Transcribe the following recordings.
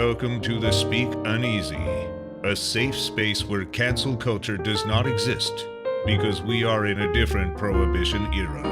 Welcome to the Speak Uneasy, a safe space where cancel culture does not exist because we are in a different prohibition era.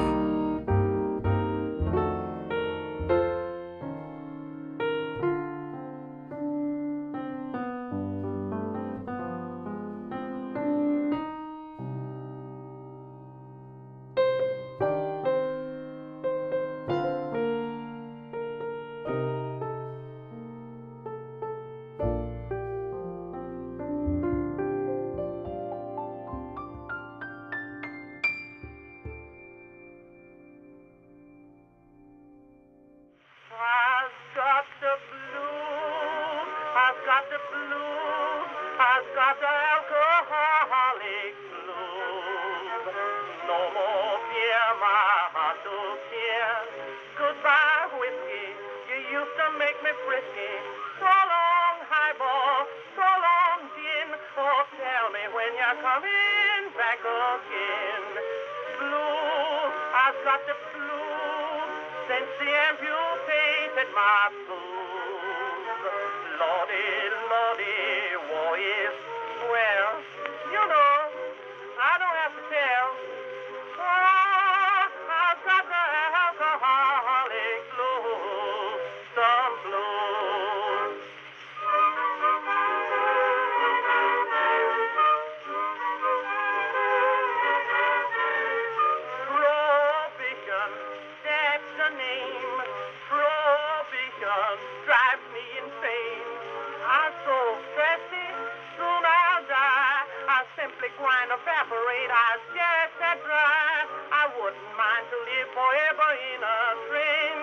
I've got the alcoholic blues. No more beer, my heart don't care. Goodbye, whiskey, you used to make me frisky. So long, highball, so long, gin. Oh, tell me when you're coming back again. Blues, I've got the blues since the amputated my blues. Lordy, Lordy, war is swell. You know, I don't have to tell. Oh, I've got the alcoholic blues, some blues. Prohibition, that's the name. Prohibition drives me insane. I'm so stressy, soon I'll die. I simply grind, evaporate, I just that dry. I wouldn't mind to live forever in a train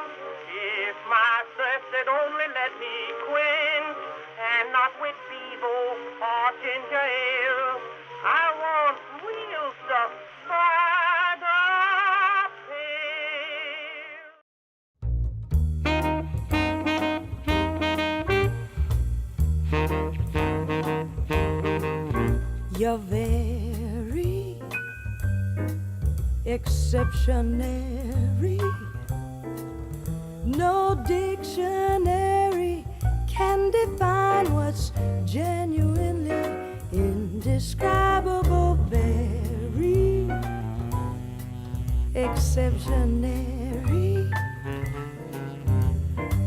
if my thirst had only let me quench, and not with Bevo or ginger ale. I want real stuff by the You're very exceptionary. No dictionary can define what's genuinely indescribable. Very exceptionary.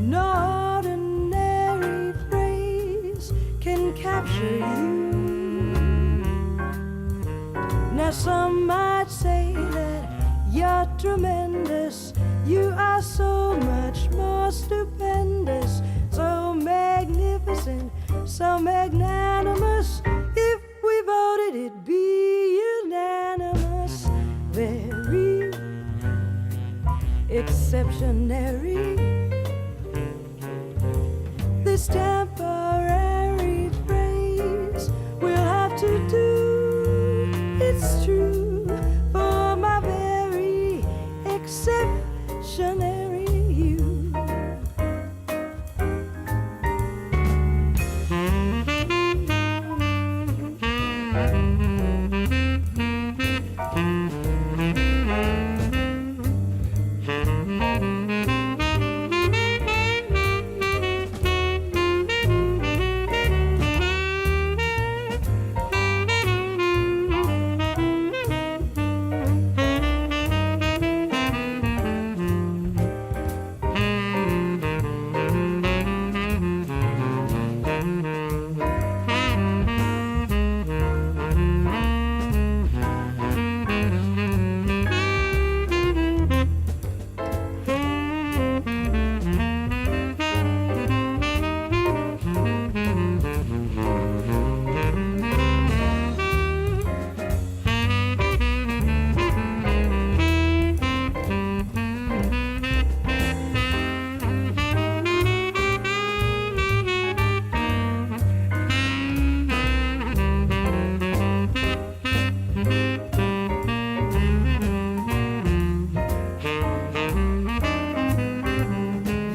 No ordinary phrase can capture you. Now some might say that you're tremendous. You are so much more stupendous, so magnificent, so magnanimous. If we voted, it'd be unanimous. Very exceptionary. This temporary phrase we'll have to do. It's true for my very exceptionary you.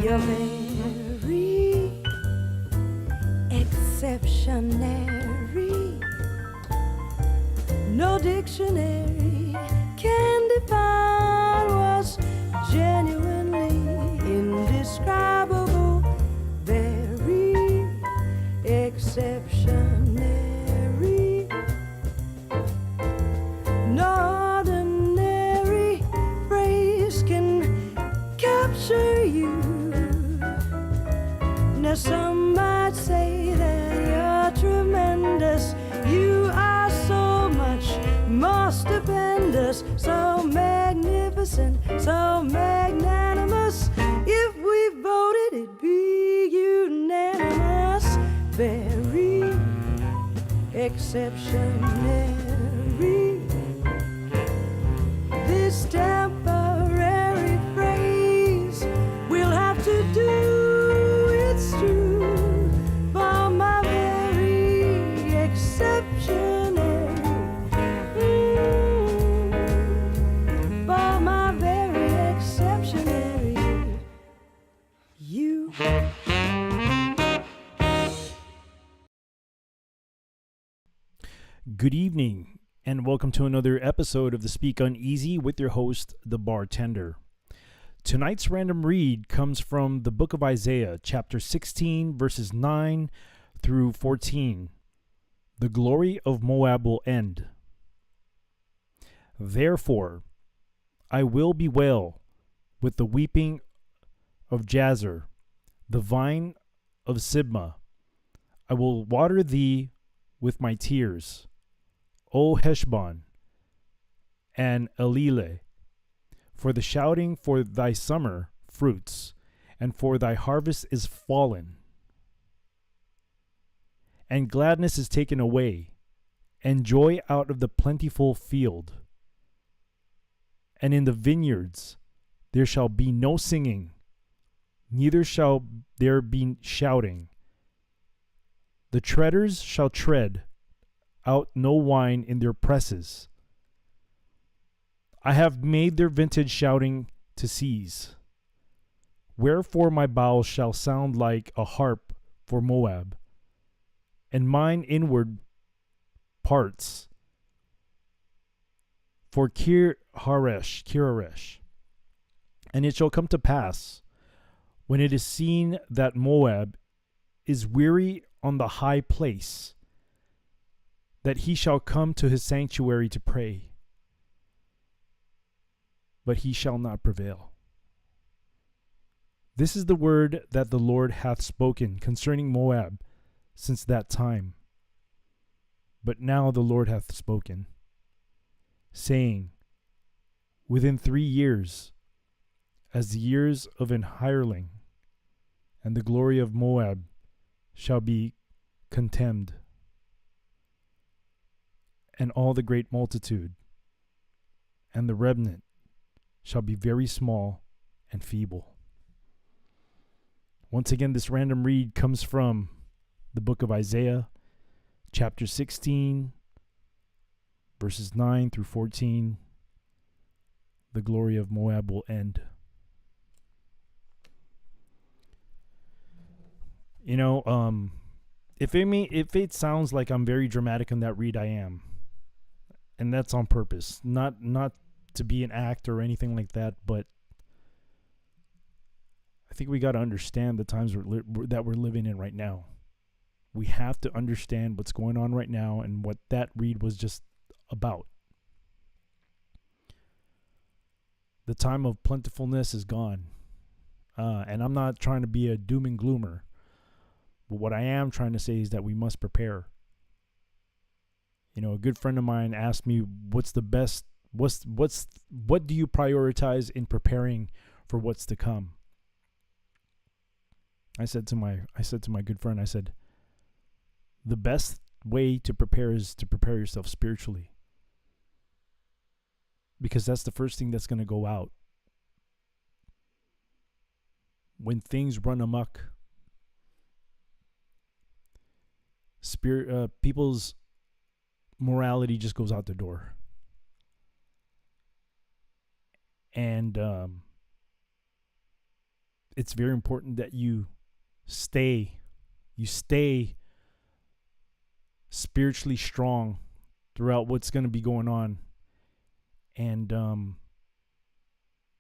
You're very exceptionary. No dictionary can define what's genuinely indescribable. Very some might say that you're tremendous. You are so much more stupendous, so magnificent, so magnanimous. If we voted, it'd be unanimous. Very exceptionary. This temporary phrase will have to do, it's true, for my very exceptionary, for my very exceptionary you. Good evening, and welcome to another episode of the Speak Uneasy with your host, the Bartender. Tonight's random read comes from the book of Isaiah, chapter 16, verses 9 through 14. The glory of Moab will end. Therefore, I will bewail with the weeping of Jazer, the vine of Sibmah. I will water thee with my tears, O Heshbon and Elileh, for the shouting for thy summer fruits, and for thy harvest is fallen. And gladness is taken away, and joy out of the plentiful field. And in the vineyards there shall be no singing, neither shall there be shouting. The treaders shall tread out no wine in their presses. I have made their vintage shouting to cease. Wherefore my bowels shall sound like a harp for Moab, and mine inward parts for Kir-Haresh. And it shall come to pass, when it is seen that Moab is weary on the high place, that he shall come to his sanctuary to pray, but he shall not prevail. This is the word that the Lord hath spoken concerning Moab since that time. But now the Lord hath spoken, saying, within 3 years, as the years of an hireling, and the glory of Moab shall be contemned, and all the great multitude, and the remnant shall be very small and feeble. Once again, this random read comes from the book of Isaiah, chapter 16, verses 9 through 14. The glory of Moab will end. You know, if it sounds like I'm very dramatic in that read, I am. And that's on purpose, not to be an actor or anything like that, but I think we got to understand the times that we're living in right now. We have to understand what's going on right now and what that read was just about. The time of plentifulness is gone. And I'm not trying to be a doom and gloomer, but what I am trying to say is that we must prepare. You know, a good friend of mine asked me, what do you prioritize in preparing for what's to come? I said to my good friend, I said, the best way to prepare is to prepare yourself spiritually. Because that's the first thing that's going to go out. When things run amok, people's morality just goes out the door. And it's very important that you stay spiritually strong throughout what's going to be going on. And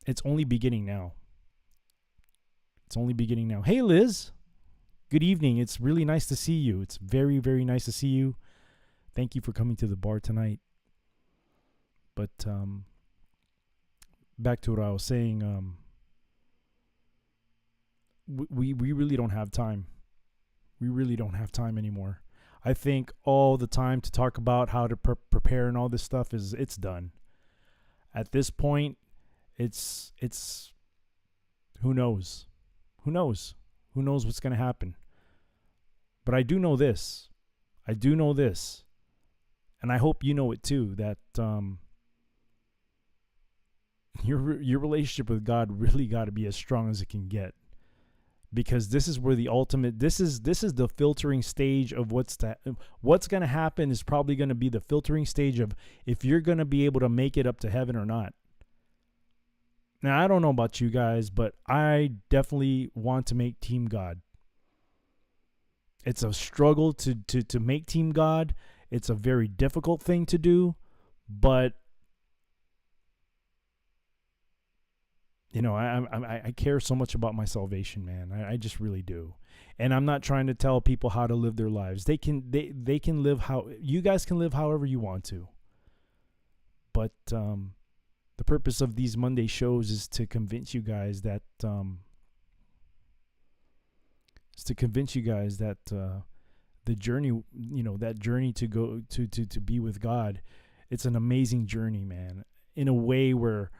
it's only beginning now. Hey, Liz. Good evening. It's really nice to see you. It's very, very nice to see you. Thank you for coming to the bar tonight. But back to what I was saying. We really don't have time. We really don't have time anymore. I think all the time to talk about how to prepare and all this stuff it's done. At this point, it's who knows? Who knows? Who knows what's going to happen? But I do know this. And I hope you know it too, that your relationship with God really got to be as strong as it can get. Because this is where the ultimate, this is the filtering stage of what's going to happen is probably going to be the filtering stage of if you're going to be able to make it up to heaven or not. Now, I don't know about you guys, but I definitely want to make Team God. It's a struggle to make Team God. It's a very difficult thing to do, but you know, I care so much about my salvation, man. I just really do. And I'm not trying to tell people how to live their lives. They can live you guys can live however you want to. But the purpose of these Monday shows is to convince you guys that the journey, you know, that journey to go to be with God, it's an amazing journey, man. In a way where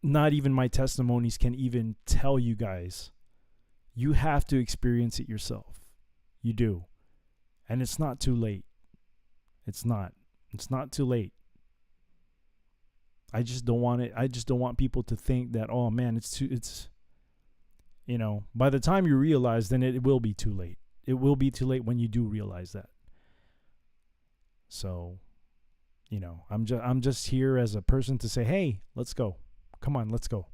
not even my testimonies can even tell you guys. You have to experience it yourself. You do. And it's not too late. It's not too late. I just don't want people to think that, oh man, it's you know, by the time you realize, then it will be too late. It will be too late when you do realize that. So, you know, I'm just here as a person to say, hey, let's go. Come on, let's go.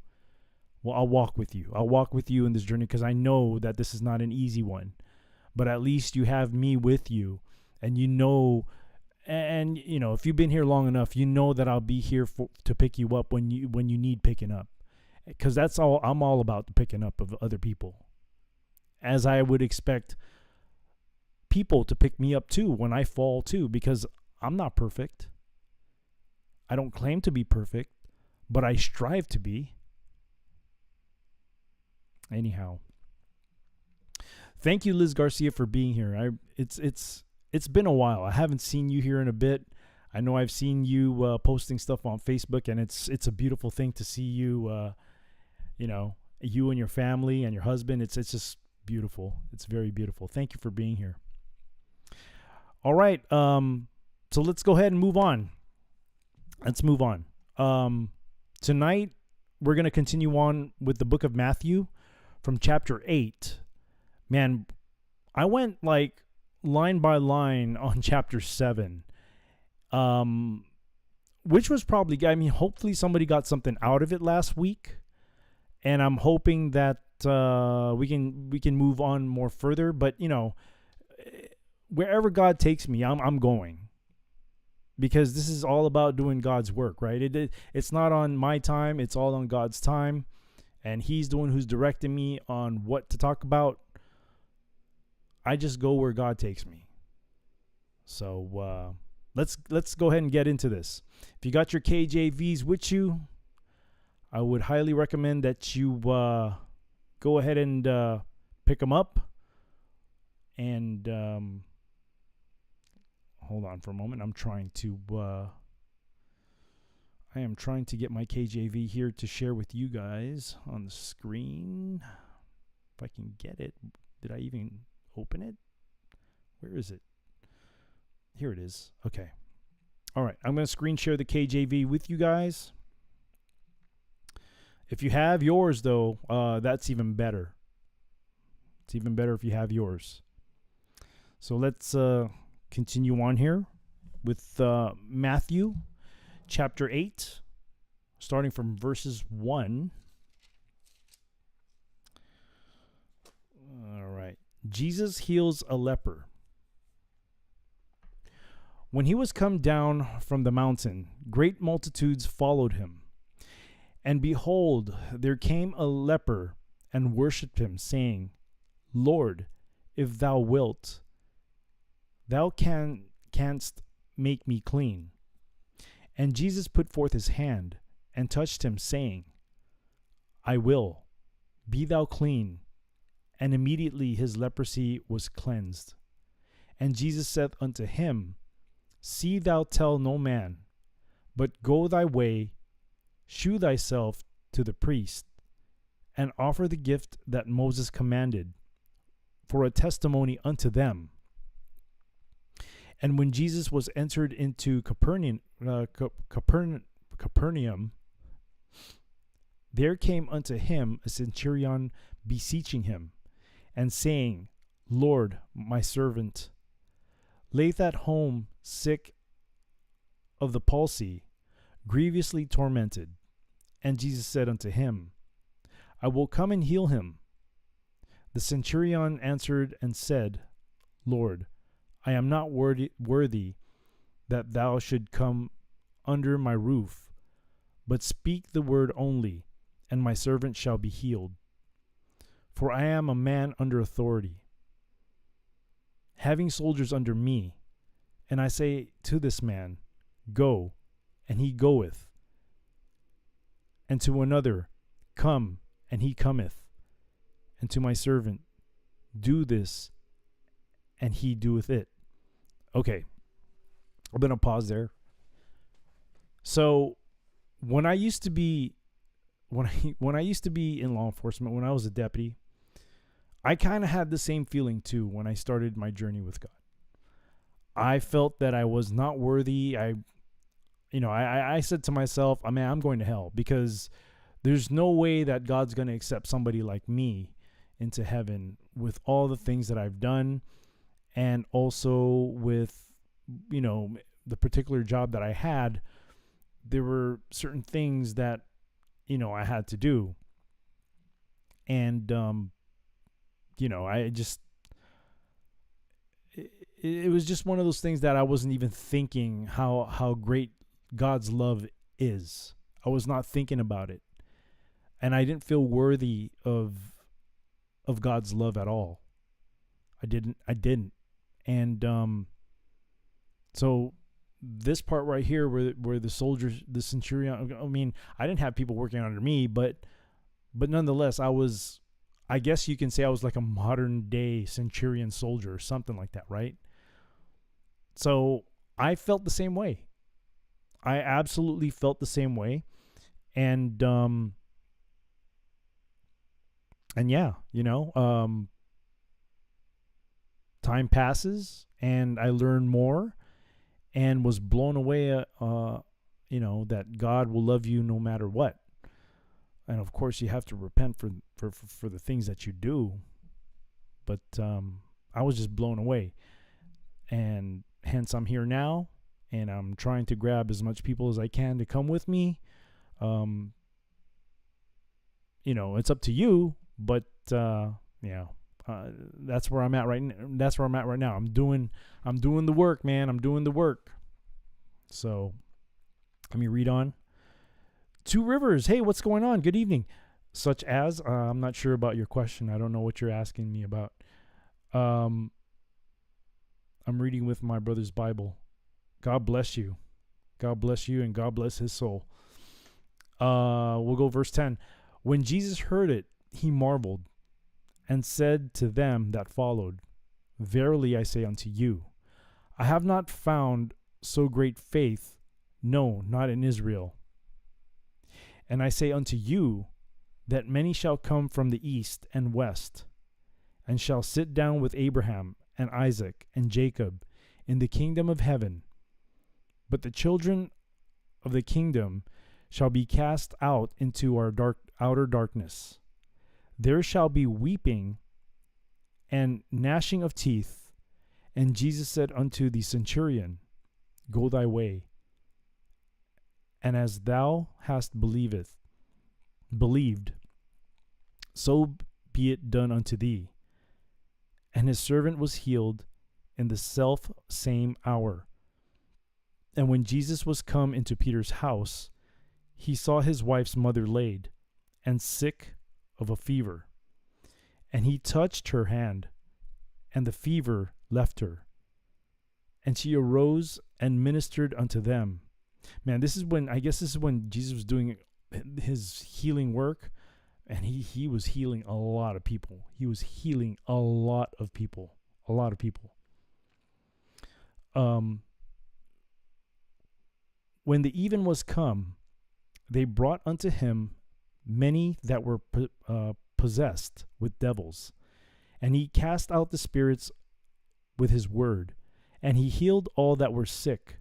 Well, I'll walk with you. I'll walk with you in this journey because I know that this is not an easy one. But at least you have me with you, and you know, if you've been here long enough, you know that I'll be here to pick you up when you need picking up. Because that's all I'm all about, the picking up of other people. As I would expect people to pick me up too when I fall too, because I'm not perfect. I don't claim to be perfect, but I strive to be. Anyhow, thank you, Liz Garcia, for being here. It's been a while. I haven't seen you here in a bit. I know I've seen you posting stuff on Facebook, and it's a beautiful thing to see you. You and your family and your husband. It's just beautiful. It's very beautiful. Thank you for being here. All right. So let's go ahead and move on. Tonight, we're going to continue on with the book of Matthew from chapter 8. Man, I went like line by line on chapter 7, which was probably, hopefully somebody got something out of it last week. And I'm hoping that we can move on more further. But, you know, wherever God takes me, I'm going. Because this is all about doing God's work, right? It's not on my time. It's all on God's time. And he's the one who's directing me on what to talk about. I just go where God takes me. So let's go ahead and get into this. If you got your KJVs with you, I would highly recommend that you go ahead and pick them up. And hold on for a moment. I am trying to get my KJV here to share with you guys on the screen. If I can get it. Did I even open it? Where is it? Here it is. Okay. All right. I'm going to screen share the KJV with you guys. If you have yours, though, that's even better. It's even better if you have yours. So let's continue on here with Matthew chapter 8, starting from verses 1. All right. Jesus heals a leper. When he was come down from the mountain, great multitudes followed him. And behold, there came a leper and worshipped him, saying, Lord, if thou wilt, thou canst make me clean. And Jesus put forth his hand and touched him, saying, I will, be thou clean. and immediately his leprosy was cleansed. And Jesus saith unto him, See thou tell no man, but go thy way, shew thyself to the priest, and offer the gift that Moses commanded, for a testimony unto them. And when Jesus was entered into Capernaum, there came unto him a centurion beseeching him, and saying, Lord, my servant layeth at home sick of the palsy, grievously tormented. And Jesus said unto him, I will come and heal him. The centurion answered and said, Lord, I am not worthy that thou should come under my roof, but speak the word only, and my servant shall be healed. For I am a man under authority, having soldiers under me. And I say to this man, Go, and he goeth. And to another, Come, and he cometh. And to my servant, Do this, and he doeth it. Okay, I'm going to pause there. So, when I used to be in law enforcement, when I was a deputy, I kind of had the same feeling too when I started my journey with God. I felt that I was not worthy. I said to myself, I'm going to hell, because there's no way that God's going to accept somebody like me into heaven with all the things that I've done, and also with, the particular job that I had. There were certain things that, I had to do. And, it was just one of those things that I wasn't even thinking how great God's love is. I was not thinking about it. And I didn't feel worthy of God's love at all. I didn't. And, so this part right here where the soldiers, the centurion, I didn't have people working under me, but nonetheless, I guess you can say I was like a modern day centurion soldier or something like that, right? So I felt the same way. I absolutely felt the same way. And yeah, time passes and I learn more, and was blown away, that God will love you no matter what. And of course, you have to repent for the things that you do. But I was just blown away. And hence, I'm here now, and I'm trying to grab as much people as I can to come with me. It's up to you, but that's where I'm at right now. That's where I'm at right now. I'm doing the work, man. I'm doing the work. So let me read on. Two Rivers. Hey, what's going on? Good evening. Such as, I'm not sure about your question. I don't know what you're asking me about. I'm reading with my brother's Bible. God bless you. God bless you, and God bless his soul. We'll go verse 10. When Jesus heard it, he marveled, and said to them that followed, Verily I say unto you, I have not found so great faith, no, not in Israel. And I say unto you, that many shall come from the east and west, and shall sit down with Abraham and Isaac and Jacob in the kingdom of heaven. But the children of the kingdom shall be cast out into outer darkness. There shall be weeping and gnashing of teeth. And Jesus said unto the centurion, Go thy way, and as thou hast believed, so be it done unto thee. And his servant was healed in the self same hour. And when Jesus was come into Peter's house, he saw his wife's mother laid, and sick of a fever. And he touched her hand, and the fever left her. And she arose and ministered unto them. Man, this is when Jesus was doing his healing work. And he was healing a lot of people. He was healing a lot of people. A lot of people. When the even was come, they brought unto him many that were possessed with devils. And he cast out the spirits with his word. And he healed all that were sick,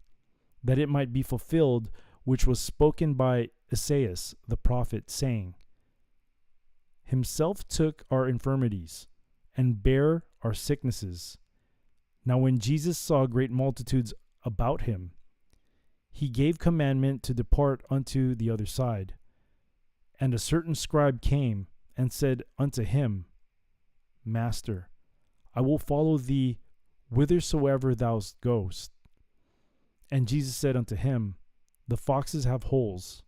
that it might be fulfilled, which was spoken by Esaias the prophet, saying, Himself took our infirmities, and bare our sicknesses. Now when Jesus saw great multitudes about him, he gave commandment to depart unto the other side. And a certain scribe came, and said unto him, Master, I will follow thee whithersoever thou goest. And Jesus said unto him, The foxes have holes,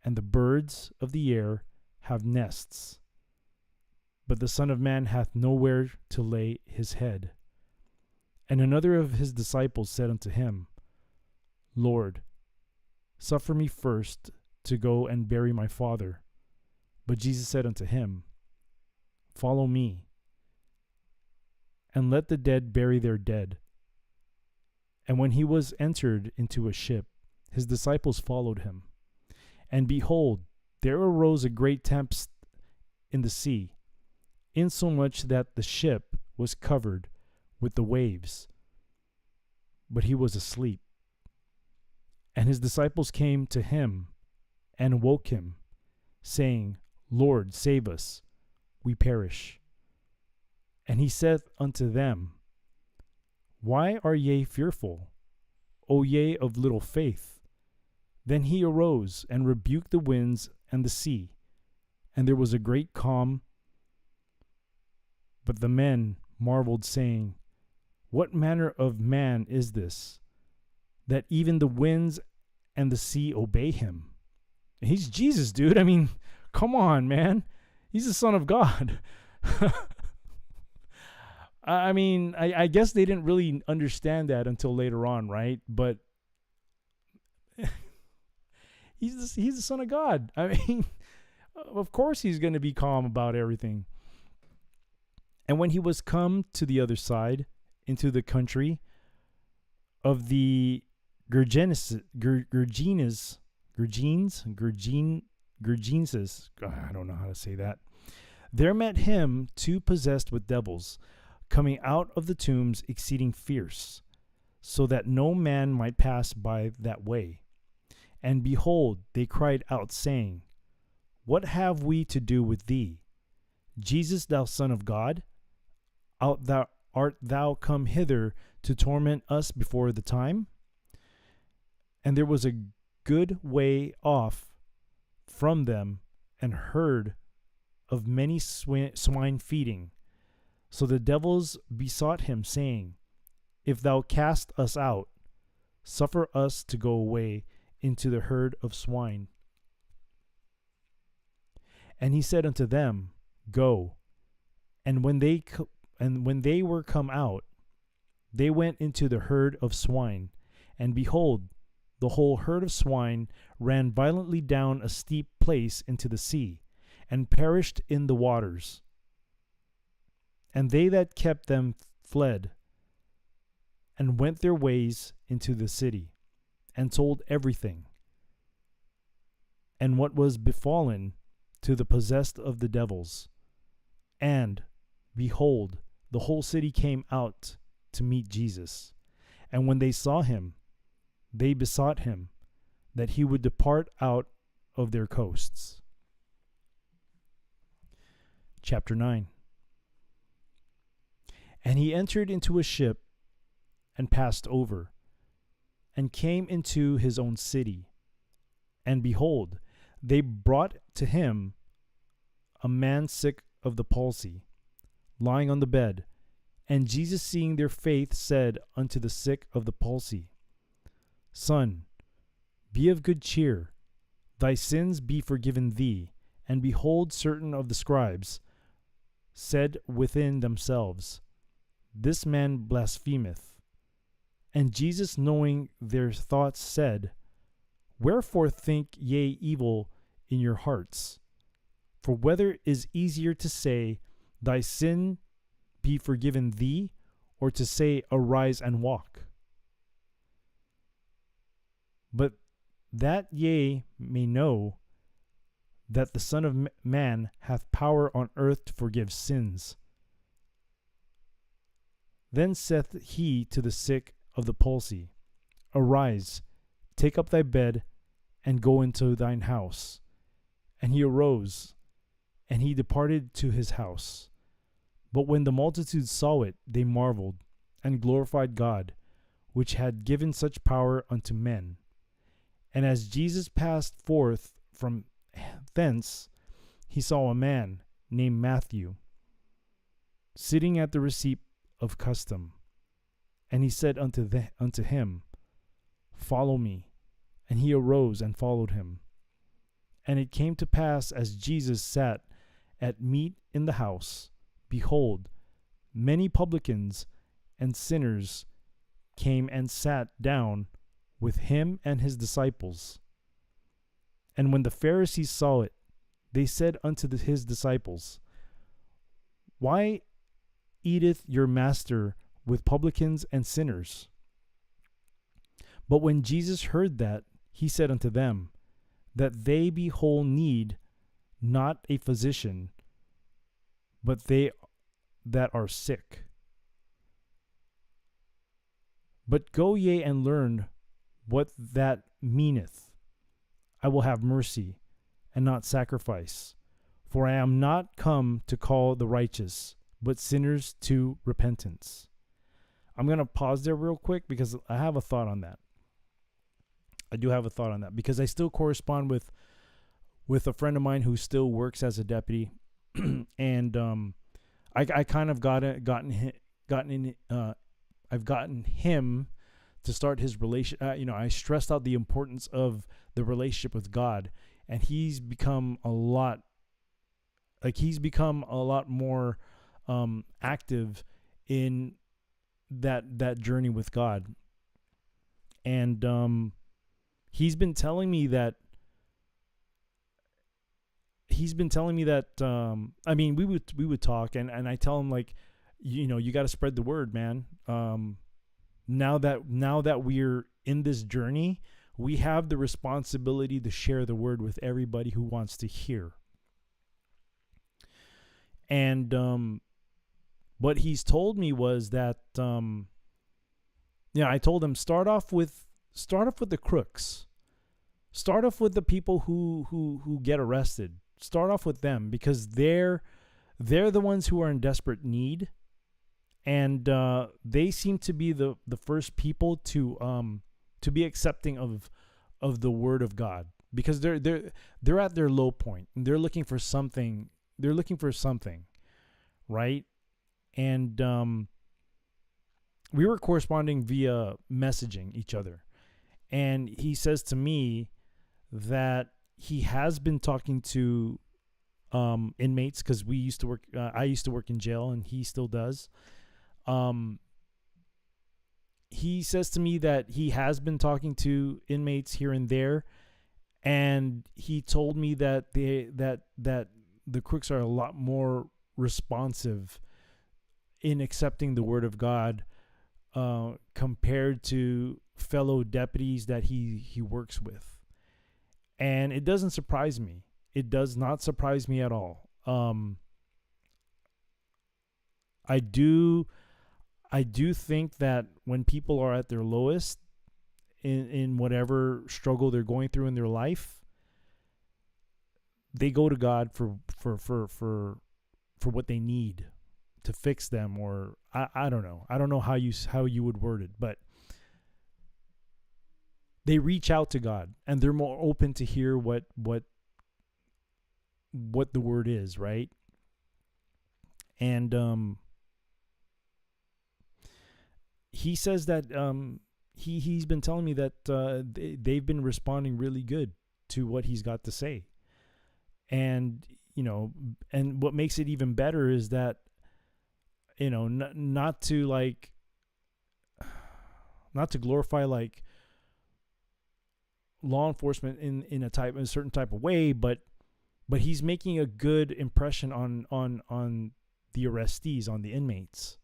and the birds of the air have nests, but the Son of Man hath nowhere to lay his head. And another of his disciples said unto him, Lord, suffer me first to go and bury my father. But Jesus said unto him, Follow me, and let the dead bury their dead. And when he was entered into a ship, his disciples followed him. And behold, there arose a great tempest in the sea, insomuch that the ship was covered with the waves. But he was asleep. And his disciples came to him and woke him, saying, Lord, save us, we perish. And he saith unto them, Why are ye fearful, O ye of little faith? Then he arose and rebuked the winds and the sea, and there was a great calm. But the men marveled, saying, What manner of man is this, that even the winds and the sea obey him? He's Jesus, dude. I mean, come on, man. He's the Son of God. I mean, I guess they didn't really understand that until later on, right? But he's the Son of God. I mean, of course he's going to be calm about everything. And when he was come to the other side, into the country of the Gergenes, I don't know how to say that. There met him two possessed with devils, coming out of the tombs exceeding fierce, so that no man might pass by that way. And behold, they cried out, saying, What have we to do with thee, Jesus, thou Son of God? Art thou come hither to torment us before the time? And there was a good way off from them and herd of many swine feeding. So the devils besought him, saying, If thou cast us out, suffer us to go away into the herd of swine. And he said unto them, Go. And when they were come out, they went into the herd of swine, and behold, the whole herd of swine ran violently down a steep place into the sea, and perished in the waters. And they that kept them fled, and went their ways into the city, and told everything, and what was befallen to the possessed of the devils. And, behold, the whole city came out to meet Jesus. And when they saw him, they besought him that he would depart out of their coasts. Chapter 9. And he entered into a ship and passed over, and came into his own city. And behold, they brought to him a man sick of the palsy, lying on the bed. And Jesus, seeing their faith, said unto the sick of the palsy, Son, be of good cheer, thy sins be forgiven thee. And behold, certain of the scribes said within themselves, This man blasphemeth. And Jesus, knowing their thoughts, said, Wherefore think ye evil in your hearts. For whether is easier to say, thy sin be forgiven thee, or to say, arise and walk? But that ye may know that the Son of Man hath power on earth to forgive sins. Then saith he to the sick of the palsy, arise, take up thy bed, and go into thine house. And he arose, and he departed to his house. But when the multitude saw it, they marveled, and glorified God, which had given such power unto men. And as Jesus passed forth from thence, he saw a man named Matthew sitting at the receipt of custom. And he said unto him, follow me. And he arose and followed him. And it came to pass, as Jesus sat at meat in the house, behold, many publicans and sinners came and sat down with him and his disciples. And when the Pharisees saw it, they said unto his disciples, why eateth your master with publicans and sinners? But when Jesus heard that, he said unto them, that they be whole need not a physician, but they that are sick. But go ye and learn what that meaneth. I will have mercy, and not sacrifice. For I am not come to call the righteous, but sinners to repentance. I'm going to pause there real quick because I have a thought on that. I do have a thought on that because I still correspond with a friend of mine who still works as a deputy, and I kind of I've gotten him to start his relation. I stressed out the importance of the relationship with God, and he's become a lot more active in that journey with God. And he's been telling me that I mean, we would talk, and I tell him, like, you got to spread the word, man. Now that we're in this journey, we have the responsibility to share the word with everybody who wants to hear. And what he's told me was that I told him start off with the crooks. Start off with the people who get arrested. Start off with them, because they're the ones who are in desperate need, and they seem to be the first people to be accepting of the word of God, because they're at their low point and they're looking for something. They're looking for something, right? And we were corresponding via messaging each other, and he says to me that he has been talking to inmates, because we used to work. I used to work in jail, and he still does. He says to me that he has been talking to inmates here and there, and he told me that the crooks are a lot more responsive in accepting the word of God compared to fellow deputies that he works with. And it doesn't surprise me. It does not surprise me at all. I do think that when people are at their lowest in whatever struggle they're going through in their life, they go to God for what they need to fix them, or I don't know. I don't know how you would word it, but they reach out to God, and they're more open to hear what the word is, right? And he says that he's been telling me that they've been responding really good to what he's got to say. And and what makes it even better is that not to glorify like law enforcement in a certain type of way, but he's making a good impression on the arrestees, on the inmates.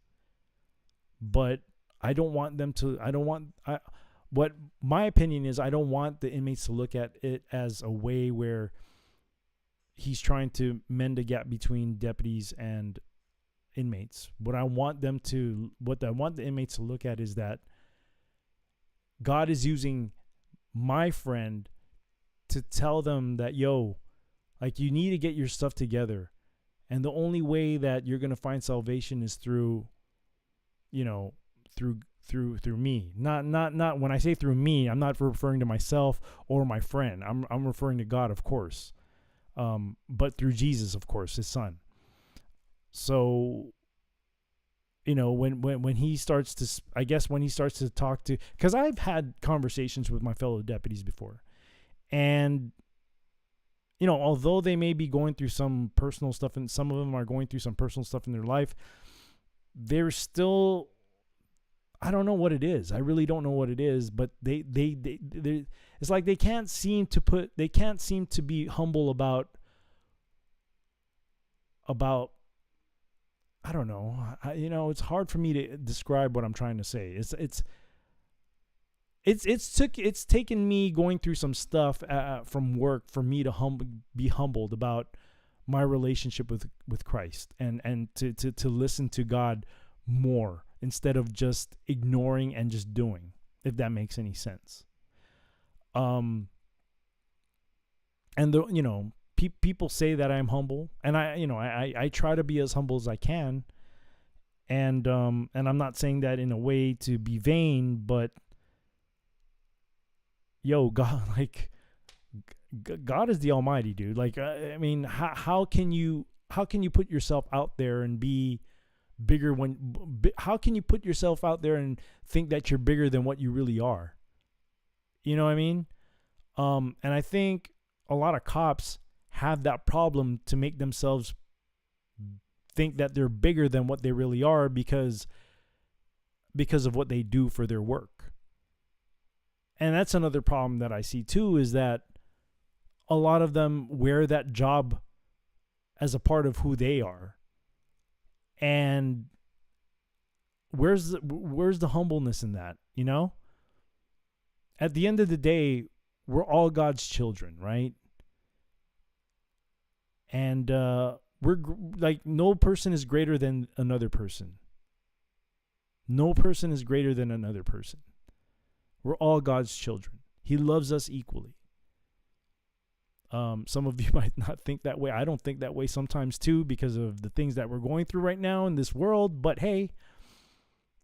But I don't want them to. What my opinion is, I don't want the inmates to look at it as a way where he's trying to mend a gap between deputies and inmates. What I want the inmates to look at is that God is using my friend to tell them that, yo, like, you need to get your stuff together. And the only way that you're going to find salvation is through, through me. Not when I say through me, I'm not referring to myself or my friend. I'm referring to God, of course. But through Jesus, of course, his son. So, when he starts to, I guess when he starts to talk to, because I've had conversations with my fellow deputies before, and, although they may be going through some personal stuff, and some of them are going through some personal stuff in their life, they're still, I don't know what it is. I really don't know what it is, but they it's like they can't seem to be humble about, I don't know. It's hard for me to describe what I'm trying to say. It's taken me going through some stuff from work for me to be humbled about my relationship with Christ, and to listen to God more instead of just ignoring and just doing, if that makes any sense. And people say that I'm humble, and I try to be as humble as I can. And I'm not saying that in a way to be vain, but yo, God, like, God is the Almighty, dude. Like, I mean, how can you put yourself out there and be bigger how can you put yourself out there and think that you're bigger than what you really are? You know what I mean? And I think a lot of cops have that problem to make themselves think that they're bigger than what they really are because of what they do for their work. And that's another problem that I see too, is that a lot of them wear that job as a part of who they are. And where's the humbleness in that, At the end of the day, we're all God's children, right? And we're like, no person is greater than another person. No person is greater than another person. We're all God's children. He loves us equally. Some of you might not think that way. I don't think that way sometimes too, because of the things that we're going through right now in this world. But hey,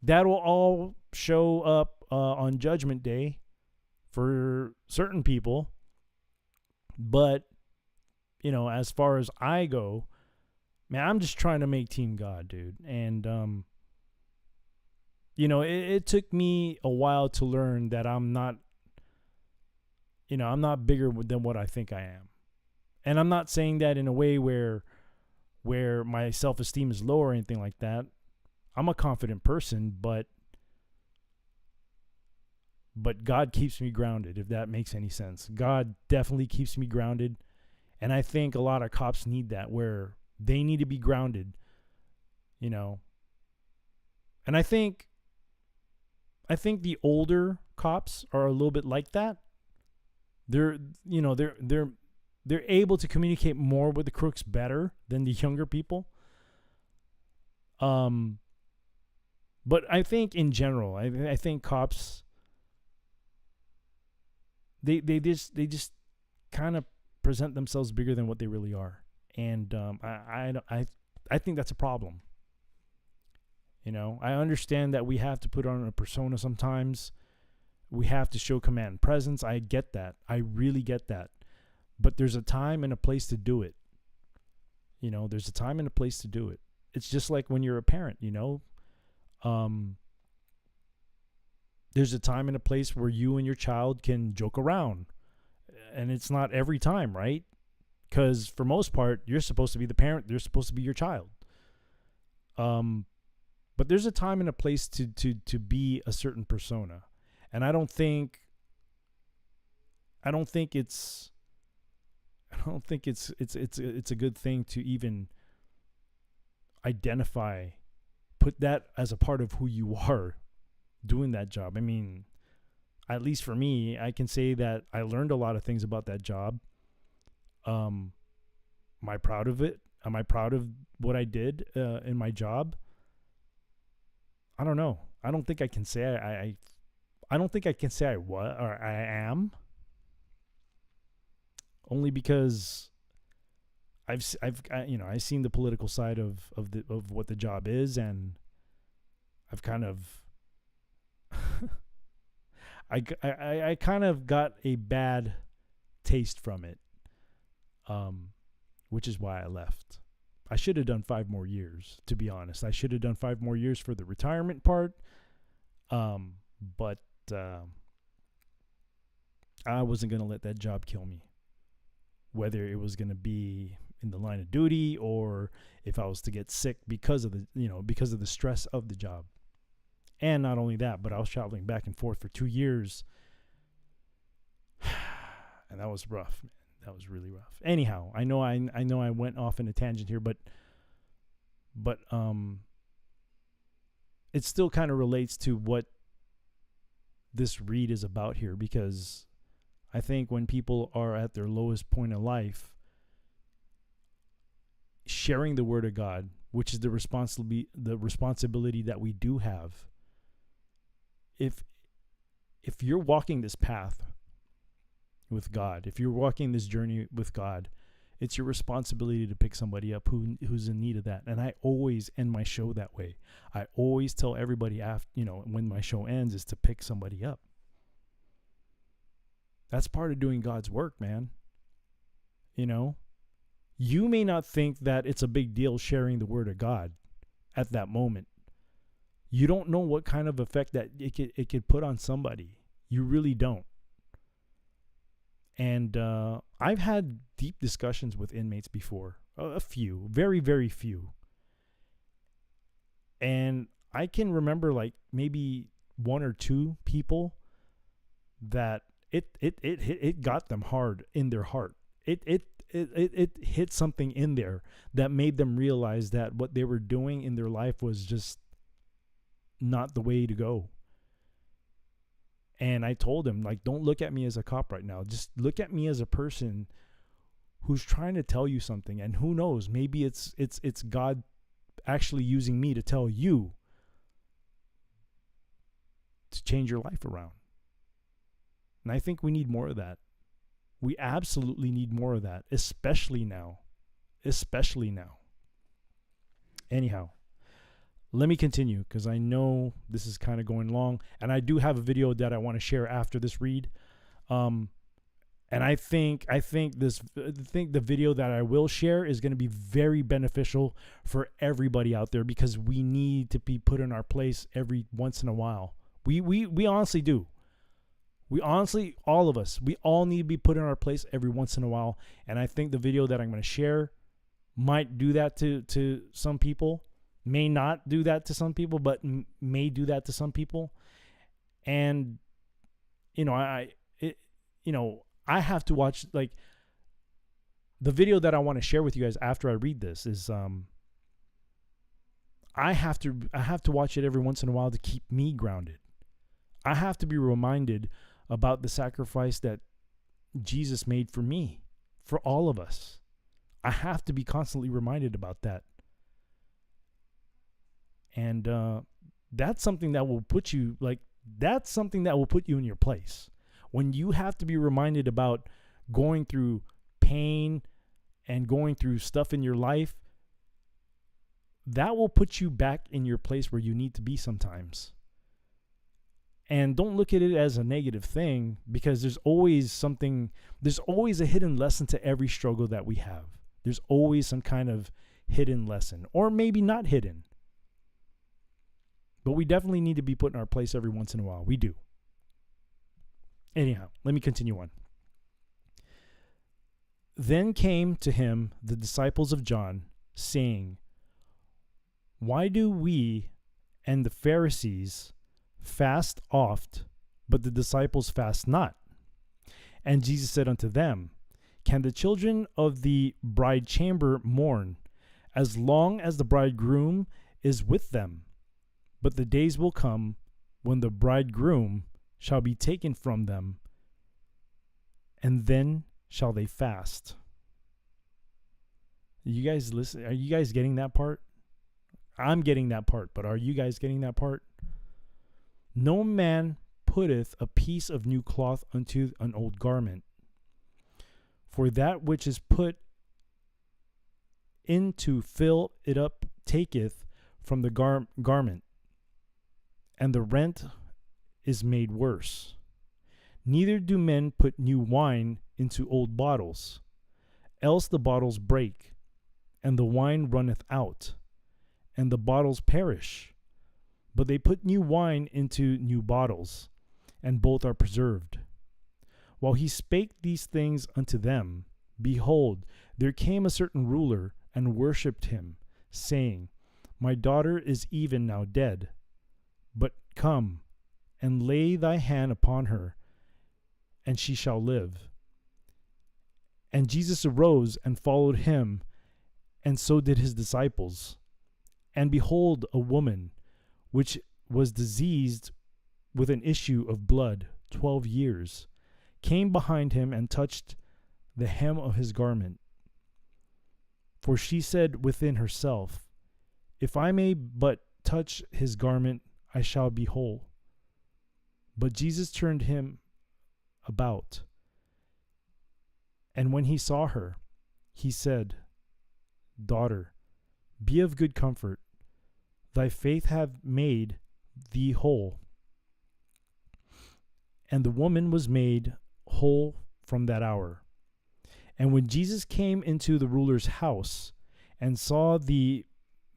that will all show up on Judgment Day for certain people. But, as far as I go, man, I'm just trying to make Team God, dude. And, it took me a while to learn that I'm not bigger than what I think I am. And I'm not saying that in a way where my self-esteem is low or anything like that. I'm a confident person, but God keeps me grounded, if that makes any sense. God definitely keeps me grounded. And I think a lot of cops need that, where they need to be grounded, And I think the older cops are a little bit like that. They're able to communicate more with the crooks better than the younger people. But I think in general, I think cops, they just kind of present themselves bigger than what they really are, and I think that's a problem. I understand that we have to put on a persona sometimes. We have to show command and presence. I get that. I really get that. But there's a time and a place to do it. There's a time and a place to do it. It's just like when you're a parent, there's a time and a place where you and your child can joke around. And it's not every time, right? Because for most part, you're supposed to be the parent. They're supposed to be your child. But there's a time and a place to be a certain persona. And I don't think I don't think it's it's a good thing to even identify, put that as a part of who you are doing that job. I mean, at least for me, I can say that I learned a lot of things about that job. Am I proud of it? Am I proud of what I did in my job? I don't know. I don't think I can say I don't think I can say I was or I am. Only because I've seen the political side of what the job is, and I've kind of I kind of got a bad taste from it, which is why I left. I should have done 5 more years, to be honest. I should have done 5 more years for the retirement part, but I wasn't going to let that job kill me, whether it was going to be in the line of duty or if I was to get sick because of the stress of the job. And not only that, but I was traveling back and forth for 2 years. And that was rough, man. That was really rough. Anyhow, I know I went off in a tangent here, but it still kind of relates to what this read is about here, because I think when people are at their lowest point in life, sharing the word of God, which is the responsibility that we do have, if you're walking this path with God, if you're walking this journey with God, it's your responsibility to pick somebody up who's in need of that. And I always end my show that way. I always tell everybody when my show ends is to pick somebody up. That's part of doing God's work, man. You may not think that it's a big deal sharing the word of God at that moment. You don't know what kind of effect that it could put on somebody. You really don't. And I've had deep discussions with inmates before, a few, very, very few. And I can remember like maybe 1 or 2 people that it got them hard in their heart. It hit something in there that made them realize that what they were doing in their life was just not the way to go. And I told him, like, don't look at me as a cop right now. Just look at me as a person who's trying to tell you something. And who knows, maybe it's God actually using me to tell you to change your life around. And I think we need more of that. We absolutely need more of that, especially now. Anyhow, let me continue, because I know this is kind of going long, and I do have a video that I want to share after this read. And I think the video that I will share is going to be very beneficial for everybody out there, because we need to be put in our place every once in a while. We honestly do. We honestly, all of us, we all need to be put in our place every once in a while. And I think the video that I'm going to share might do that to some people, may not do that to some people, but may do that to some people. And, I have to watch, like, the video that I want to share with you guys after I read this is, I have to watch it every once in a while to keep me grounded. I have to be reminded about the sacrifice that Jesus made for me, for all of us. I have to be constantly reminded about that. And that's something that will put you in your place. When you have to be reminded about going through pain and going through stuff in your life, that will put you back in your place where you need to be sometimes. And don't look at it as a negative thing, because there's always a hidden lesson to every struggle that we have. There's always some kind of hidden lesson, or maybe not hidden. But we definitely need to be put in our place every once in a while. We do. Anyhow, let me continue on. Then came to him the disciples of John, saying, "Why do we and the Pharisees fast oft, but the disciples fast not?" And Jesus said unto them, Can the children of the bride chamber mourn, as long as the bridegroom is with them? But the days will come when the bridegroom shall be taken from them, and then shall they fast. You guys listen? Are you guys getting that part? I'm getting that part, but are you guys getting that part? No man putteth a piece of new cloth unto an old garment. For that which is put in to fill it up taketh from the garment, and the rent is made worse. Neither do men put new wine into old bottles, else the bottles break, and the wine runneth out, and the bottles perish. But they put new wine into new bottles, and both are preserved. While he spake these things unto them, behold, there came a certain ruler and worshipped him, saying, My daughter is even now dead, but come and lay thy hand upon her, and she shall live. And Jesus arose and followed him, and so did his disciples. And behold, a woman, which was diseased with an issue of blood 12 years, came behind him and touched the hem of his garment. For she said within herself, If I may but touch his garment, I shall be whole. But Jesus turned him about, and when he saw her, he said, Daughter, be of good comfort. Thy faith hath made thee whole. And the woman was made whole from that hour. And when Jesus came into the ruler's house and saw the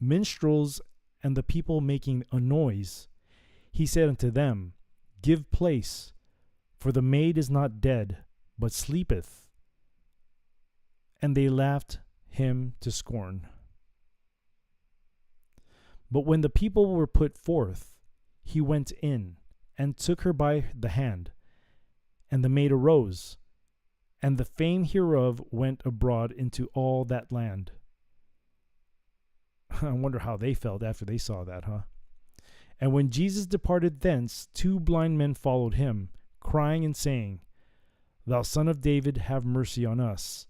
minstrels and the people making a noise, he said unto them, Give place, for the maid is not dead, but sleepeth. And they laughed him to scorn. But when the people were put forth, he went in and took her by the hand. And the maid arose, and the fame hereof went abroad into all that land. I wonder how they felt after they saw that, huh? And when Jesus departed thence, 2 blind men followed him, crying and saying, Thou Son of David, have mercy on us.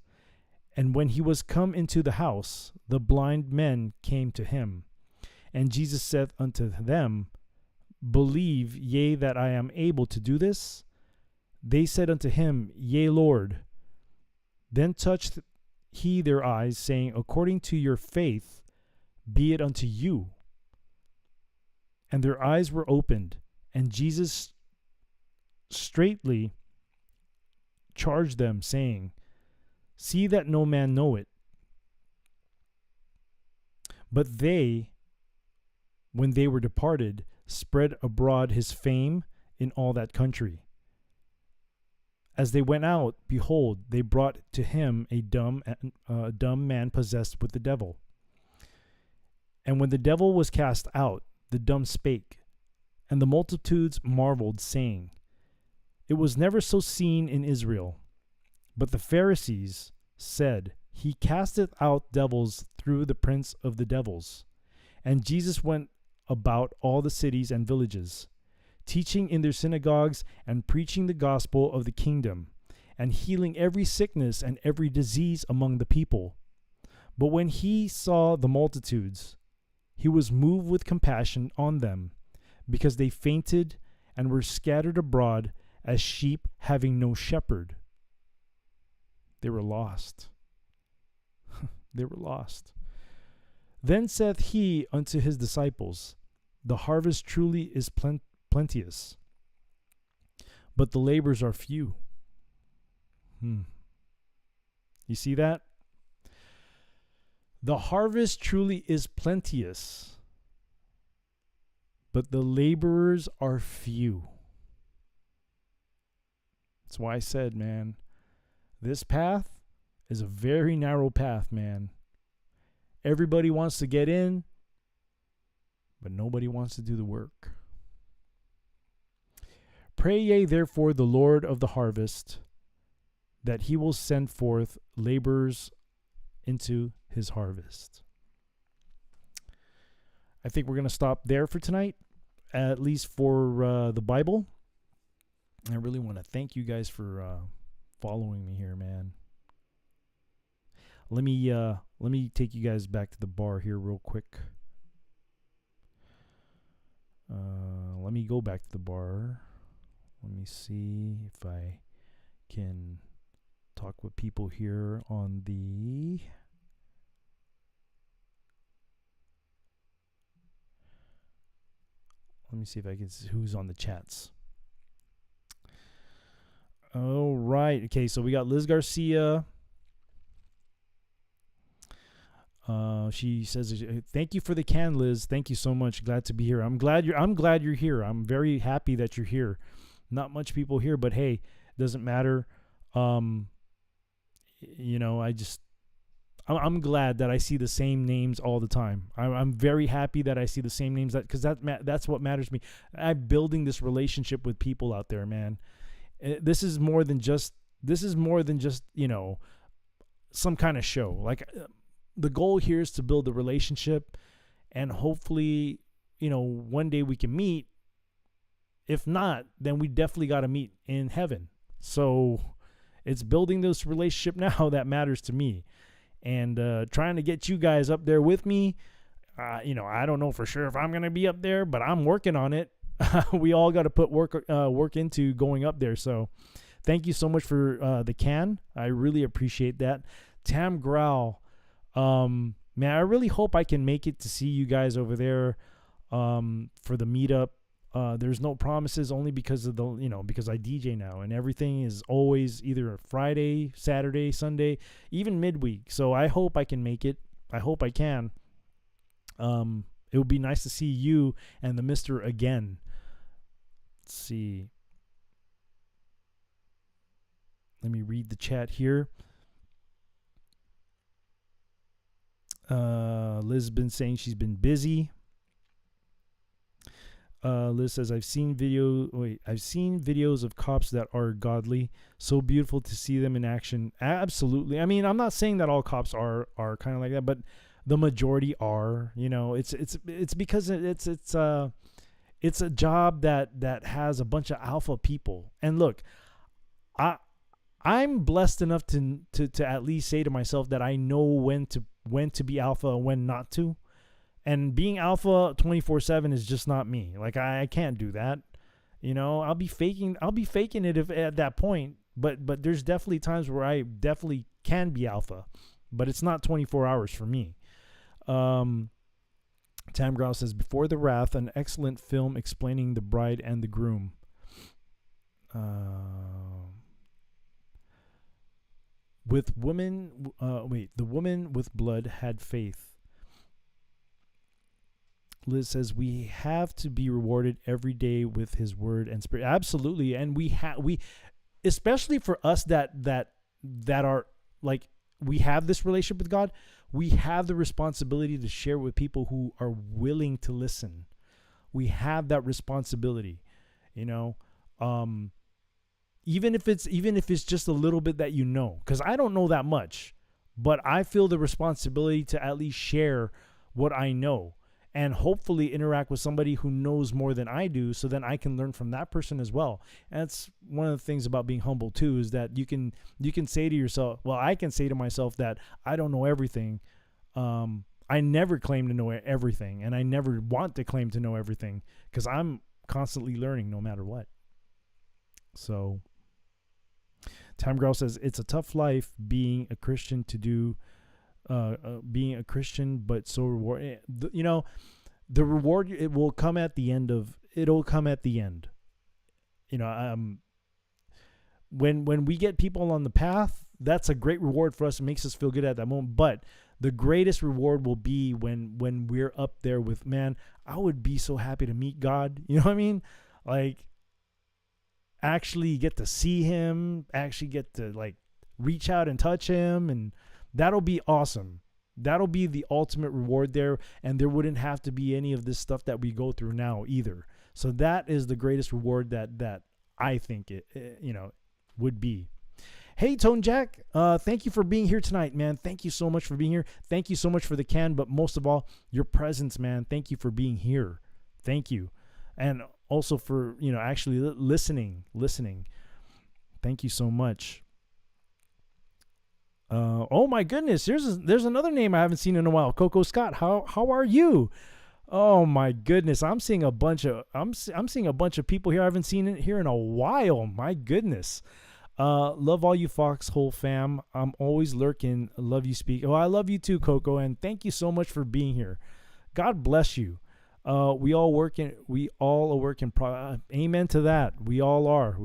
And when he was come into the house, the blind men came to him. And Jesus said unto them, Believe ye that I am able to do this? They said unto him, Yea, Lord. Then touched he their eyes, saying, According to your faith be it unto you. And their eyes were opened, and Jesus straightly charged them, saying, See that no man know it. But they, when they were departed, spread abroad his fame in all that country. As they went out, behold, they brought to him a dumb man possessed with the devil. And when the devil was cast out, the dumb spake, and the multitudes marveled, saying, It was never so seen in Israel. But the Pharisees said, He casteth out devils through the prince of the devils. And Jesus went about all the cities and villages, teaching in their synagogues and preaching the gospel of the kingdom, and healing every sickness and every disease among the people. But when he saw the multitudes, he was moved with compassion on them, because they fainted and were scattered abroad as sheep having no shepherd. They were lost. They were lost. Then saith he unto his disciples, The harvest truly is plenteous, but the laborers are few. You see that? The harvest truly is plenteous, but the laborers are few. That's why I said, man, this path is a very narrow path, man. Everybody wants to get in, but nobody wants to do the work. Pray ye therefore the Lord of the harvest that he will send forth laborers into his harvest. I think we're going to stop there for tonight, at least for the Bible. I really want to thank you guys for following me here, man. Let me take you guys back to the bar here real quick. Let me go back to the bar. Let me see if I can talk with people here on the... Let me see if I can see who's on the chats. All right. Okay, so we got Liz Garcia. She says, "Thank you for the can, Liz. Thank you so much. Glad to be here. I'm glad you're here. I'm very happy that you're here. Not much people here, but hey, doesn't matter. You know, I'm glad that I see the same names all the time. I'm very happy that I see the same names, because that's what matters to me. I'm building this relationship with people out there, man. This is more than just you know, some kind of show. Like, the goal here is to build a relationship, and hopefully, you know, one day we can meet. If not, then we definitely got to meet in heaven. So it's building this relationship now that matters to me, and trying to get you guys up there with me. You know, I don't know for sure if I'm going to be up there, but I'm working on it. We all got to put work into going up there. So thank you so much for the can. I really appreciate that. Tam Growl. Man, I really hope I can make it to see you guys over there for the meetup. There's no promises, only because of because I DJ now, and everything is always either Friday, Saturday, Sunday, even midweek. So I hope I can make it. I hope I can. It would be nice to see you and the Mister again. Let's see. Let me read the chat here. Liz has been saying she's been busy. Liz says, I've seen videos of cops that are godly. So beautiful to see them in action. Absolutely. I mean, I'm not saying that all cops are kind of like that, but the majority are. You know, it's because it's a job that has a bunch of alpha people. And look, I'm blessed enough to at least say to myself that I know when to be alpha and when not to. And being alpha 24/7 is just not me. Like, I can't do that. You know, I'll be faking it if at that point. But there's definitely times where I definitely can be alpha, but it's not 24 hours for me. Tam Grau says, Before the Wrath, an excellent film explaining the bride and the groom. The woman with blood had faith. Liz says, we have to be rewarded every day with his word and spirit. Absolutely. And we especially for us that are like, we have this relationship with God, we have the responsibility to share with people who are willing to listen. We have that responsibility, you know, even if it's just a little bit that, you know, because I don't know that much, but I feel the responsibility to at least share what I know, and hopefully interact with somebody who knows more than I do, so then I can learn from that person as well. And that's one of the things about being humble too, is that you can say to yourself, well, I can say to myself that I don't know everything. I never claim to know everything, and I never want to claim to know everything, because I'm constantly learning no matter what. So Time Girl says, it's a tough life being a Christian being a Christian, but so rewarding. You know, the reward, it'll come at the end. You know, when we get people on the path, that's a great reward for us. It makes us feel good at that moment. But the greatest reward will be when we're up there with, man, I would be so happy to meet God. You know what I mean? Like, actually get to see him, actually get to like reach out and touch him, and that'll be awesome. That'll be the ultimate reward there, and there wouldn't have to be any of this stuff that we go through now either. So that is the greatest reward that I think it you know, would be. Hey, Tone Jack, thank you for being here tonight, man. Thank you so much for being here. Thank you so much for the can, but most of all, your presence, man. Thank you for being here. Thank you. And also for, actually listening. Thank you so much. Oh my goodness, there's another name I haven't seen in a while. Coco Scott, how are you? Oh my goodness, I'm seeing a bunch of people here I haven't seen it here in a while. My goodness. Love all you Foxhole fam. I'm always lurking. Love you speak. Oh, I love you too, Coco, and thank you so much for being here. God bless you. We all are working. Amen to that. We all are.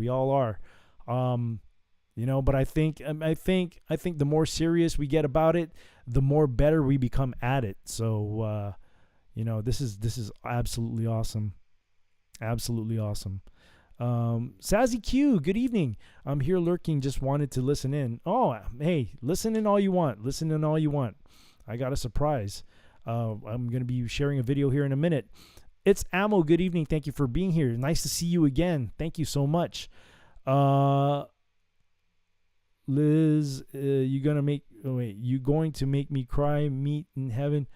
But I think the more serious we get about it, the more better we become at it. So, this is absolutely awesome. Absolutely awesome. Sazzy Q, good evening. I'm here lurking, just wanted to listen in. Oh, hey, listen in all you want. I got a surprise. I'm going to be sharing a video here in a minute. It's Ammo, good evening. Thank you for being here. Nice to see you again. Thank you so much. Liz, you going to make me cry, meet in heaven?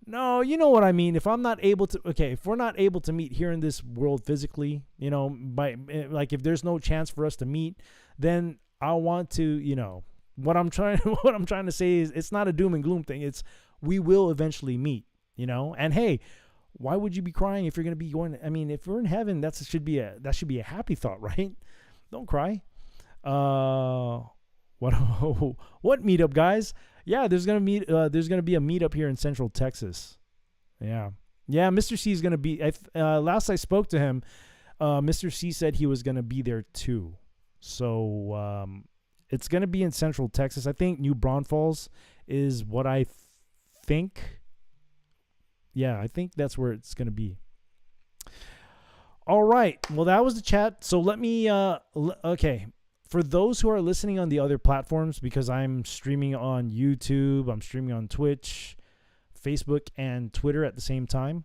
No, you know what I mean. If we're not able to meet here in this world physically, if there's no chance for us to meet, then I want to, what I'm trying to say is it's not a doom and gloom thing. It's we will eventually meet, and hey, why would you be crying if you're going to be going? I mean, if we're in heaven, that should be a happy thought, right? Don't cry. What meetup, guys? Yeah, there's gonna be a meetup here in Central Texas. Yeah. Mr. C is gonna be. Last I spoke to him, Mr. C said he was gonna be there too. So it's gonna be in Central Texas. I think New Braunfels is what I think. Yeah, I think that's where it's gonna be. All right. Well, that was the chat. So let me. Okay. For those who are listening on the other platforms, because I'm streaming on YouTube, I'm streaming on Twitch, Facebook, and Twitter at the same time.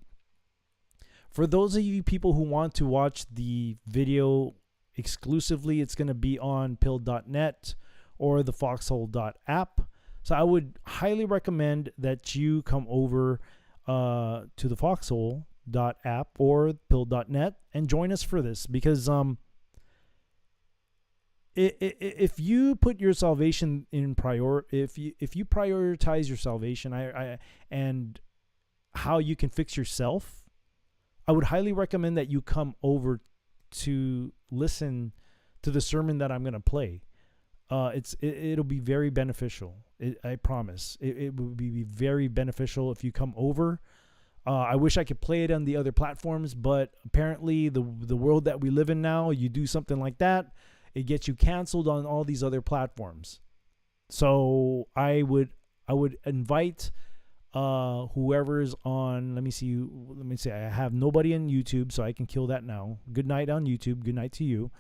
For those of you people who want to watch the video exclusively, it's going to be on pill.net or the foxhole.app. So I would highly recommend that you come over to the foxhole.app or pill.net and join us for this, because if you put your salvation in if you prioritize your salvation, and how you can fix yourself, I would highly recommend that you come over to listen to the sermon that I'm going to play. It'll be very beneficial. I promise. It will be very beneficial if you come over. I wish I could play it on the other platforms, but apparently the world that we live in now, you do something like that, it gets you canceled on all these other platforms. So I would invite whoever's on. Let me see. I have nobody on YouTube, so I can kill that now. Good night on YouTube. Good night to you.